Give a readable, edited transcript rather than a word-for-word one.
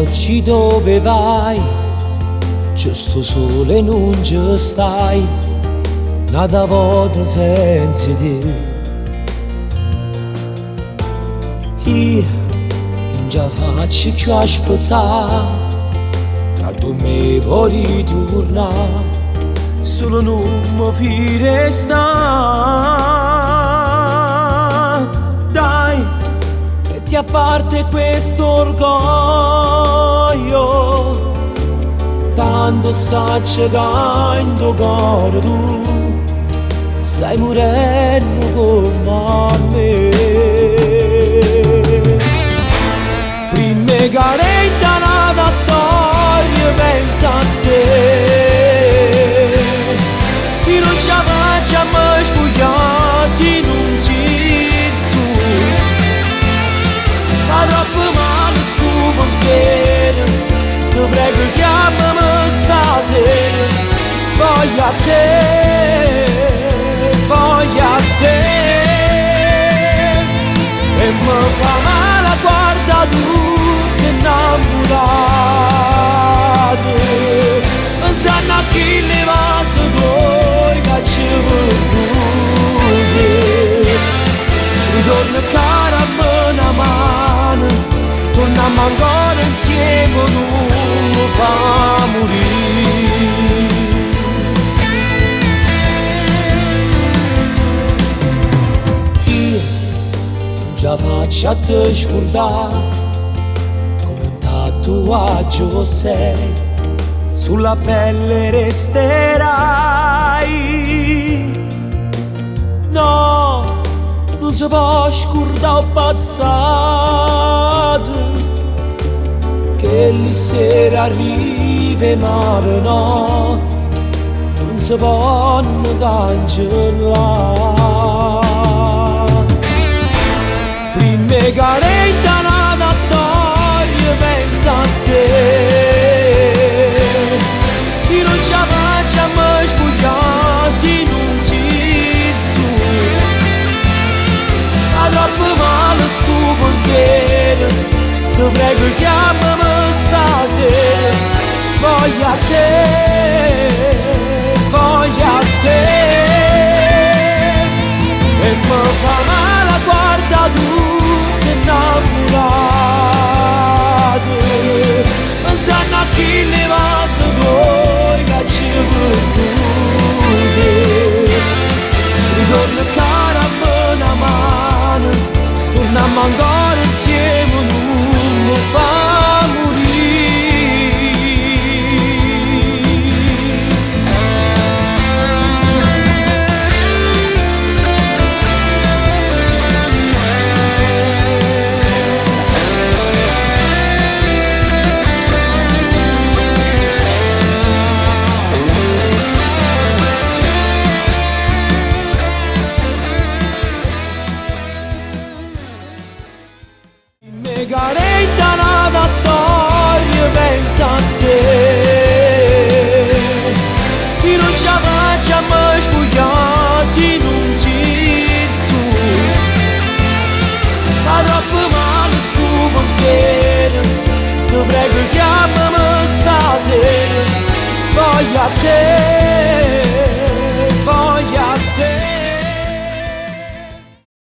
oggi dove vai? C'è sto sole e non ci stai, nata volta senza te. Io non ci faccio più aspettare, che tu mi vuoi tornare, solo non mi fai restare. Dai, metti a parte questo orgoglio, tanto sacce che in tuo cuore tu stai morendo come me. Prima caretta nata storia pensa a te, io non ci faccio mai scugliare se non sei tu. Fa troppo male sto pensiero, ti prego chiamami stasera. Voglio a te, voglio a te. E mi fa male guarda tutti innamorati, pensando a chi le va se vuoi che ci vuoi. Ritorno cara a me una mano, torniamo ancora insieme, non mi fa morire. Io non ce la faccio a te scordare, come un tatuaggio sei, sulla pelle resterai. No, non si può scordare il passato, che lì sera arriva mare, no, non si può cancellare. Prima caretta nata storia pensa a te, io non ci faccio mai scugliare se non sei tu. Fa troppo male sto pensiero, ti prego chiamami stasera. Voglio a te, voglio a te. E mi fa male guarda tutti innamorati, pensando a chi le va se vuoi che ci vuoi. Ritorno cara a me una mano, torniamo ancora insieme, non mi fa morire. Caretta nata storia pensa a te, io non ci faccio mai scugliare se non sei tu. Fa troppo male sto pensiero, ti prego chiamami stasera. Voglio a te,